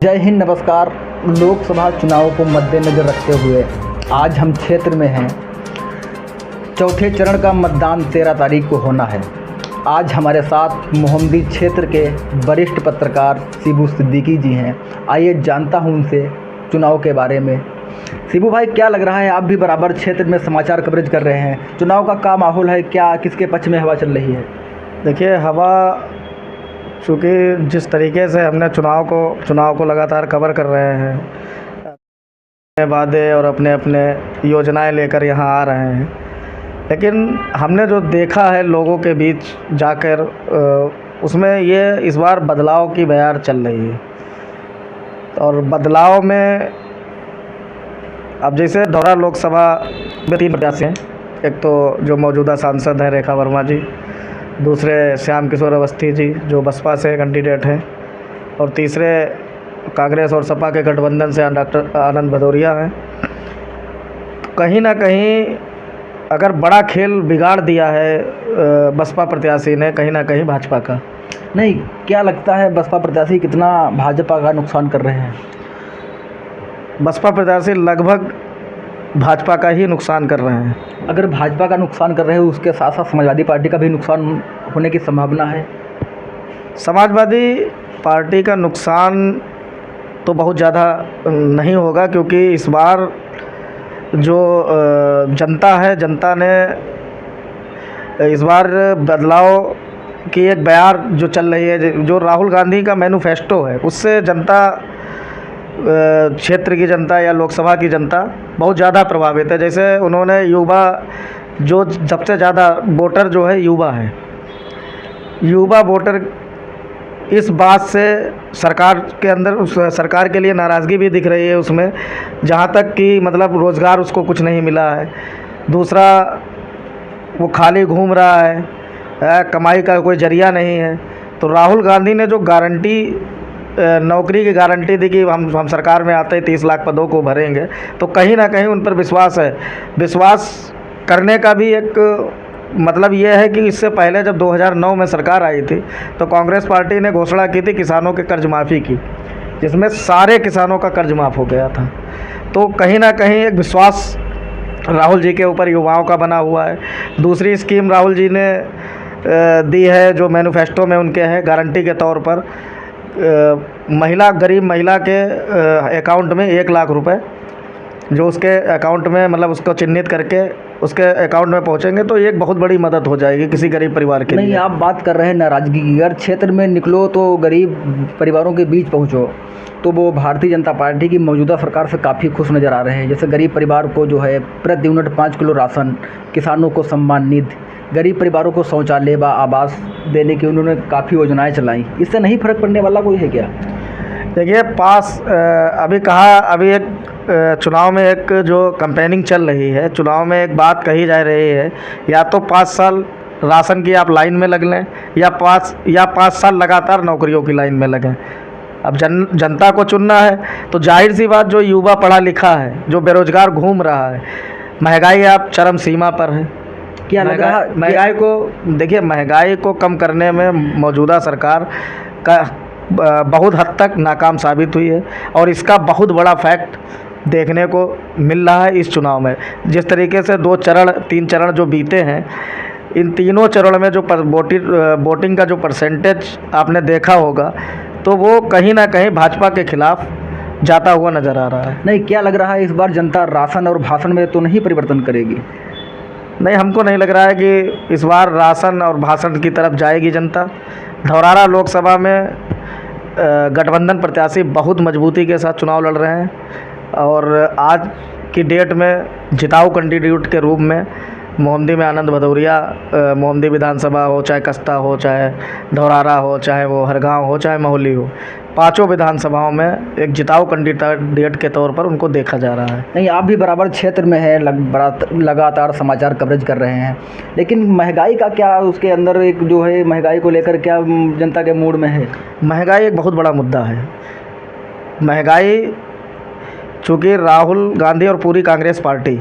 जय हिंद, नमस्कार। लोकसभा चुनाव को मद्देनज़र रखते हुए आज हम क्षेत्र में हैं। चौथे चरण का मतदान 13 तारीख को होना है। आज हमारे साथ मोहम्मदी क्षेत्र के वरिष्ठ पत्रकार शिबू सिद्दीकी जी हैं। आइए जानता हूं उनसे चुनाव के बारे में। शिबू भाई, क्या लग रहा है, आप भी बराबर क्षेत्र में समाचार कवरेज कर रहे हैं, चुनाव का क्या माहौल है, क्या किसके पक्ष में हवा चल रही है? देखिए, हवा चूँकि जिस तरीके से हमने चुनाव को लगातार कवर कर रहे हैं, अपने वादे और अपने अपने योजनाएं लेकर यहाँ आ रहे हैं, लेकिन हमने जो देखा है लोगों के बीच जाकर उसमें ये इस बार बदलाव की बयार चल रही है। और बदलाव में अब जैसे धौरा लोकसभा में 3 प्रत्याशी हैं। एक तो जो मौजूदा सांसद हैं रेखा वर्मा जी, दूसरे श्याम किशोर अवस्थी जी जो बसपा से कैंडिडेट हैं, और तीसरे कांग्रेस और सपा के गठबंधन से डॉक्टर आनंद भदौरिया हैं। कहीं ना कहीं अगर बड़ा खेल बिगाड़ दिया है बसपा प्रत्याशी ने, कहीं ना कहीं भाजपा का। नहीं, क्या लगता है बसपा प्रत्याशी कितना भाजपा का नुकसान कर रहे हैं? बसपा प्रत्याशी लगभग भाजपा का ही नुकसान कर रहे हैं। अगर भाजपा का नुकसान कर रहे हैं, उसके साथ साथ समाजवादी पार्टी का भी नुकसान होने की संभावना है। समाजवादी पार्टी का नुकसान तो बहुत ज़्यादा नहीं होगा, क्योंकि इस बार जो जनता है, जनता ने इस बार बदलाव की एक बयार जो चल रही है, जो राहुल गांधी का मैनिफेस्टो है, उससे जनता, क्षेत्र की जनता या लोकसभा की जनता बहुत ज़्यादा प्रभावित है। जैसे उन्होंने युवा, जो सबसे ज़्यादा वोटर जो है युवा है, युवा वोटर इस बात से सरकार के अंदर, उस सरकार के लिए नाराज़गी भी दिख रही है उसमें, जहाँ तक कि मतलब रोज़गार उसको कुछ नहीं मिला है। दूसरा, वो खाली घूम रहा है, कमाई का कोई जरिया नहीं है। तो राहुल गांधी ने जो गारंटी, नौकरी की गारंटी दी कि हम सरकार में आते ही 30 लाख पदों को भरेंगे, तो कहीं ना कहीं उन पर विश्वास है। विश्वास करने का भी एक मतलब ये है कि इससे पहले जब 2009 में सरकार आई थी, तो कांग्रेस पार्टी ने घोषणा की थी किसानों के कर्ज माफ़ी की, जिसमें सारे किसानों का कर्ज माफ़ हो गया था। तो कहीं ना कहीं एक विश्वास राहुल जी के ऊपर युवाओं का बना हुआ है। दूसरी स्कीम राहुल जी ने दी है, जो मैनिफेस्टो में उनके है, गारंटी के तौर पर गरीब महिला के अकाउंट में 1 लाख रुपए, जो उसके अकाउंट में, मतलब उसको चिन्हित करके उसके अकाउंट में पहुंचेंगे, तो ये एक बहुत बड़ी मदद हो जाएगी किसी गरीब परिवार के लिए। नहीं, आप बात कर रहे हैं नाराज़गी की। अगर क्षेत्र में निकलो तो गरीब परिवारों के बीच पहुंचो, तो वो भारतीय जनता पार्टी की मौजूदा सरकार से काफ़ी खुश नज़र आ रहे हैं। जैसे गरीब परिवार को जो है प्रति यूनिट 5 किलो राशन, किसानों को सम्मान निधि, गरीब परिवारों को शौचालय व आवास देने की उन्होंने काफ़ी योजनाएं चलाई। इससे नहीं फर्क पड़ने वाला कोई है क्या? देखिए, अभी एक चुनाव में एक जो कैंपेनिंग चल रही है, चुनाव में एक बात कही जा रही है, या तो 5 साल राशन की आप लाइन में लग लें, या 5 साल लगातार नौकरियों की लाइन में लगें। अब जनता को चुनना है, तो जाहिर सी बात, जो युवा पढ़ा लिखा है, जो बेरोजगार घूम रहा है, महंगाई आप चरम सीमा पर है। क्या लग रहा है महंगाई को, देखिए, महंगाई को कम करने में मौजूदा सरकार का बहुत हद तक नाकाम साबित हुई है, और इसका बहुत बड़ा फैक्ट देखने को मिल रहा है इस चुनाव में। जिस तरीके से 3 चरण जो बीते हैं, इन तीनों चरण में जो वोटिंग का जो परसेंटेज आपने देखा होगा, तो वो कहीं ना कहीं भाजपा के खिलाफ जाता हुआ नज़र आ रहा है। नहीं, क्या लग रहा है इस बार जनता राशन और भाषण में तो नहीं परिवर्तन करेगी? नहीं, हमको नहीं लग रहा है कि इस बार राशन और भाषण की तरफ जाएगी जनता। धौरारा लोकसभा में गठबंधन प्रत्याशी बहुत मजबूती के साथ चुनाव लड़ रहे हैं, और आज की डेट में जिताऊ कैंडिडेट के रूप में मोहम्मदी में आनंद भदौरिया, मोहम्मदी विधानसभा हो, चाहे कस्ता हो, चाहे धौरारा हो, चाहे वो हरगांव हो, चाहे मोहली हो, 5 विधानसभाओं में एक जिताऊ कैंडिडेट के तौर पर उनको देखा जा रहा है। नहीं, आप भी बराबर क्षेत्र में हैं, लगातार समाचार कवरेज कर रहे हैं, लेकिन महंगाई का क्या, उसके अंदर एक जो है महंगाई को लेकर क्या जनता के मूड में है? महंगाई एक बहुत बड़ा मुद्दा है। महंगाई, चूँकि राहुल गांधी और पूरी कांग्रेस पार्टी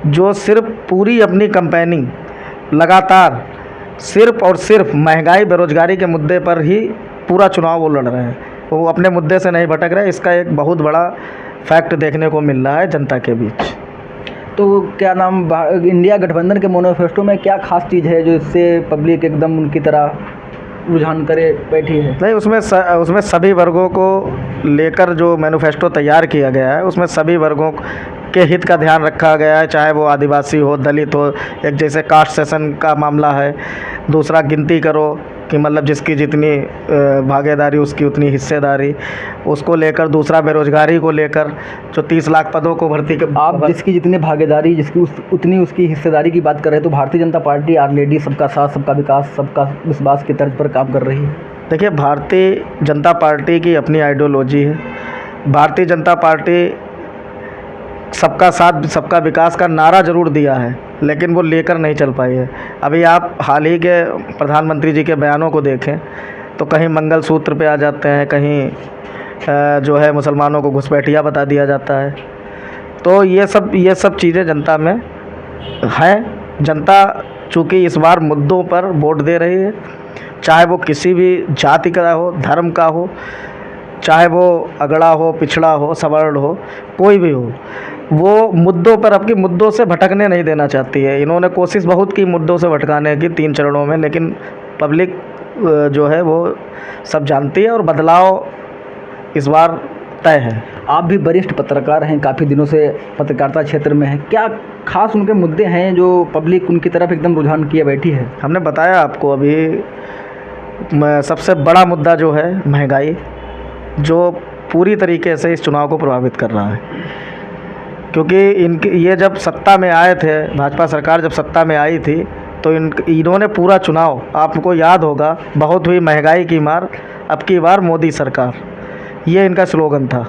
जो सिर्फ पूरी अपनी कैंपेनिंग लगातार सिर्फ और सिर्फ महंगाई, बेरोजगारी के मुद्दे पर ही पूरा चुनाव वो लड़ रहे हैं। वो अपने मुद्दे से नहीं भटक रहे। इसका एक बहुत बड़ा फैक्ट देखने को मिल रहा है जनता के बीच। तो क्या नाम इंडिया गठबंधन के मैनिफेस्टो में क्या खास चीज़ है जो इससे पब्लिक एकदम उनकी तरह रुझान करे बैठी है? नहीं, उसमें सभी वर्गों को लेकर जो मैनिफेस्टो तैयार किया गया है उसमें सभी वर्गों के हित का ध्यान रखा गया है, चाहे वो आदिवासी हो, दलित हो। एक जैसे कास्ट सेशन का मामला है, दूसरा गिनती करो कि मतलब जिसकी जितनी भागीदारी उसकी उतनी हिस्सेदारी, उसको लेकर, दूसरा बेरोजगारी को लेकर जो 30 लाख पदों को भर्ती के आप जिसकी जितनी भागीदारी जिसकी उतनी उसकी हिस्सेदारी की बात कर रहे हैं, तो भारतीय जनता पार्टी ऑलरेडी सबका साथ, सबका विकास, सबका विश्वास की तर्ज पर काम कर रही है। देखिए, भारतीय जनता पार्टी की अपनी आइडियोलॉजी है। भारतीय जनता पार्टी सबका साथ सबका विकास का नारा ज़रूर दिया है, लेकिन वो लेकर नहीं चल पाई है। अभी आप हाल ही के प्रधानमंत्री जी के बयानों को देखें तो कहीं मंगलसूत्र पे आ जाते हैं, कहीं जो है मुसलमानों को घुसपैठिया बता दिया जाता है। तो ये सब चीज़ें जनता में हैं। जनता चूँकि इस बार मुद्दों पर वोट दे रही है, चाहे वो किसी भी जाति का हो, धर्म का हो, चाहे वो अगड़ा हो, पिछड़ा हो, सवर्ण हो, कोई भी हो, वो मुद्दों पर अपनी मुद्दों से भटकने नहीं देना चाहती है। इन्होंने कोशिश बहुत की मुद्दों से भटकाने की 3 चरणों में, लेकिन पब्लिक जो है वो सब जानती है और बदलाव इस बार तय है। आप भी वरिष्ठ पत्रकार हैं, काफ़ी दिनों से पत्रकारिता क्षेत्र में हैं, क्या खास उनके मुद्दे हैं जो पब्लिक उनकी तरफ एकदम रुझान किए बैठी है? हमने बताया आपको अभी, सबसे बड़ा मुद्दा जो है महंगाई, जो पूरी तरीके से इस चुनाव को प्रभावित कर रहा है। क्योंकि ये जब सत्ता में आए थे, भाजपा सरकार जब सत्ता में आई थी, तो इन्होंने पूरा चुनाव, आपको याद होगा, बहुत हुई महंगाई की मार, अब की बार मोदी सरकार, ये इनका स्लोगन था।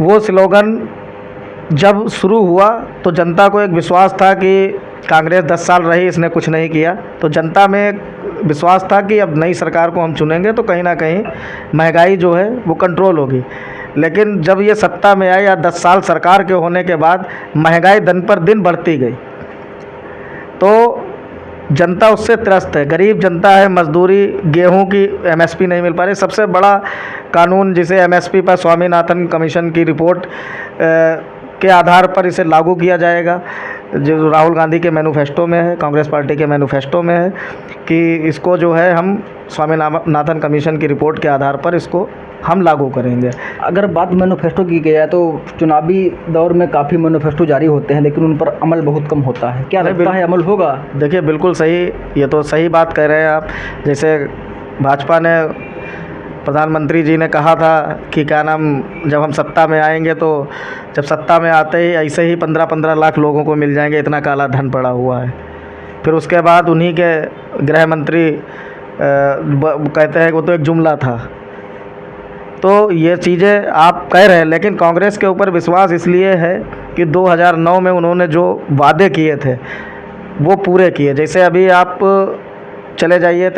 वो स्लोगन जब शुरू हुआ तो जनता को एक विश्वास था कि कांग्रेस 10 साल रही, इसने कुछ नहीं किया, तो जनता में विश्वास था कि अब नई सरकार को हम चुनेंगे तो कहीं ना कहीं महंगाई जो है वो कंट्रोल होगी। लेकिन जब ये सत्ता में आए या 10 साल सरकार के होने के बाद महंगाई दिन पर दिन बढ़ती गई, तो जनता उससे त्रस्त है। गरीब जनता है, मजदूरी, गेहूं की एमएसपी नहीं मिल पा रही। सबसे बड़ा कानून जिसे एमएसपी पर स्वामीनाथन कमीशन की रिपोर्ट के आधार पर इसे लागू किया जाएगा, जो राहुल गांधी के मैनिफेस्टो में है, कांग्रेस पार्टी के मैनिफेस्टो में है कि इसको जो है हम स्वामीनाथन कमीशन की रिपोर्ट के आधार पर इसको हम लागू करेंगे। अगर बात मैनिफेस्टो की जाए तो चुनावी दौर में काफ़ी मैनिफेस्टो जारी होते हैं, लेकिन उन पर अमल बहुत कम होता है। क्या लगता है अमल होगा? देखिए, बिल्कुल सही, ये तो सही बात कह रहे हैं आप। जैसे भाजपा ने, प्रधानमंत्री जी ने कहा था कि क्या नाम, जब हम सत्ता में आएंगे तो जब सत्ता में आते ही ऐसे ही 15-15 लाख लोगों को मिल जाएंगे, इतना काला धन पड़ा हुआ है। फिर उसके बाद उन्हीं के गृह मंत्री कहते हैं वो तो एक जुमला था। तो ये चीज़ें आप कह रहे हैं, लेकिन कांग्रेस के ऊपर विश्वास इसलिए है कि 2009 में उन्होंने जो वादे किए थे वो पूरे किए। जैसे अभी आप चले जाइए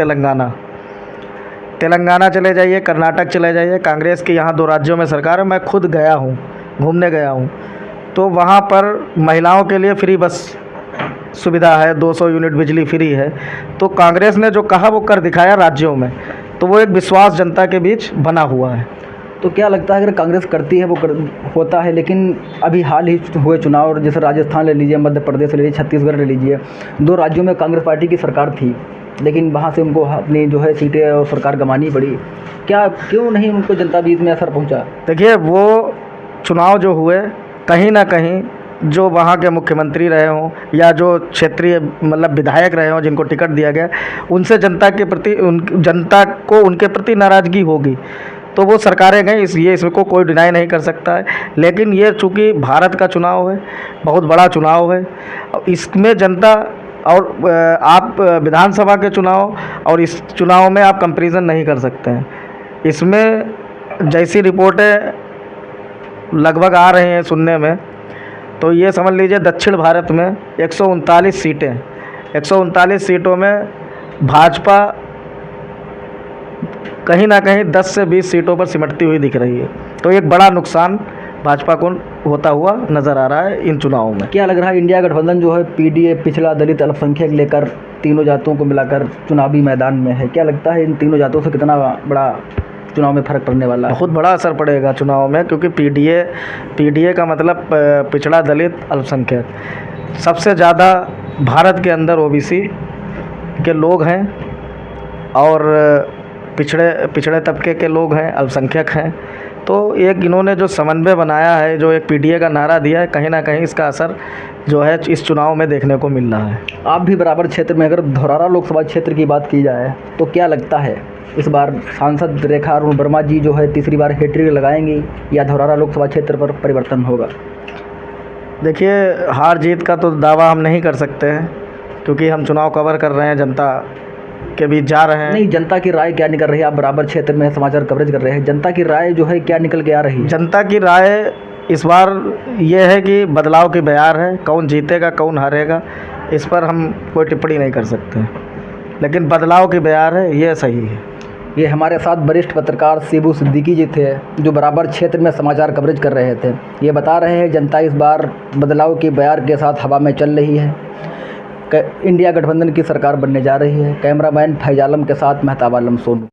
तेलंगाना चले जाइए, कर्नाटक चले जाइए, कांग्रेस के यहाँ 2 राज्यों में सरकार है। मैं खुद गया हूँ, घूमने गया हूँ, तो वहाँ पर महिलाओं के लिए फ्री बस सुविधा है, 200 यूनिट बिजली फ्री है। तो कांग्रेस ने जो कहा वो कर दिखाया राज्यों में, तो वो एक विश्वास जनता के बीच बना हुआ है। तो क्या लगता है अगर कांग्रेस करती है वो होता है, लेकिन अभी हाल ही हुए चुनाव, जैसे राजस्थान ले लीजिए, मध्य प्रदेश ले लीजिए, छत्तीसगढ़ ले लीजिए, 2 राज्यों में कांग्रेस पार्टी की सरकार थी, लेकिन वहाँ से उनको अपनी जो है सीटें और सरकार गंवानी पड़ी। क्यों नहीं उनको जनता बीच में असर पहुँचा? देखिए, वो चुनाव जो हुए, कहीं ना कहीं जो वहाँ के मुख्यमंत्री रहे हों या जो क्षेत्रीय मतलब विधायक रहे हों जिनको टिकट दिया गया, उनसे जनता के प्रति जनता को उनके प्रति नाराज़गी होगी, तो वो सरकारें गई। इसको कोई डिनाई नहीं कर सकता है। लेकिन ये चूँकि भारत का चुनाव है, बहुत बड़ा चुनाव है, इसमें जनता और आप विधानसभा के चुनाव और इस चुनाव में आप कंपैरिजन नहीं कर सकते हैं। इसमें जैसी रिपोर्टें लगभग आ रही हैं सुनने में, तो ये समझ लीजिए दक्षिण भारत में 139 सीटें, 139 सीटों में भाजपा कहीं ना कहीं 10 से 20 सीटों पर सिमटती हुई दिख रही है। तो एक बड़ा नुकसान भाजपा को होता हुआ नज़र आ रहा है इन चुनावों में। क्या लग रहा है इंडिया गठबंधन जो है पीडीए, पिछड़ा, दलित, अल्पसंख्यक लेकर तीनों जातों को मिलाकर चुनावी मैदान में है, क्या लगता है इन तीनों जातों से कितना बड़ा चुनाव में फ़र्क पड़ने वाला है? बहुत बड़ा असर पड़ेगा चुनाव में, क्योंकि पीडीए का मतलब पिछड़ा दलित अल्पसंख्यक। सबसे ज़्यादा भारत के अंदर ओबीसी के लोग हैं और पिछड़े तबके के लोग हैं, अल्पसंख्यक हैं। तो एक इन्होंने जो समन्वय बनाया है, जो एक पीडीए का नारा दिया है, कहीं ना कहीं इसका असर जो है इस चुनाव में देखने को मिल रहा है। आप भी बराबर क्षेत्र में, अगर धौरारा लोकसभा क्षेत्र की बात की जाए तो क्या लगता है इस बार सांसद रेखा अरुण वर्मा जी जो है तीसरी बार हैट्रिक लगाएंगी या धौरारा लोकसभा क्षेत्र पर परिवर्तन होगा? देखिए, हार जीत का तो दावा हम नहीं कर सकते हैं, क्योंकि हम चुनाव कवर कर रहे हैं, जनता के बीच जा रहे हैं। नहीं, जनता की राय क्या निकल रही है? आप बराबर क्षेत्र में समाचार कवरेज कर रहे हैं, जनता की राय जो है क्या निकल के आ रही है? जनता की राय इस बार ये है कि बदलाव की बयार है। कौन जीतेगा कौन हारेगा इस पर हम कोई टिप्पणी नहीं कर सकते, लेकिन बदलाव की बयार है, ये सही है। ये हमारे साथ वरिष्ठ पत्रकार शिबू सिद्दीकी जी थे, जो बराबर क्षेत्र में समाचार कवरेज कर रहे थे। ये बता रहे हैं जनता इस बार बदलाव की बयार के साथ हवा में चल रही है। इंडिया गठबंधन की सरकार बनने जा रही है। कैमरामैन फैज आलम के साथ मेहताब आलम सोनू।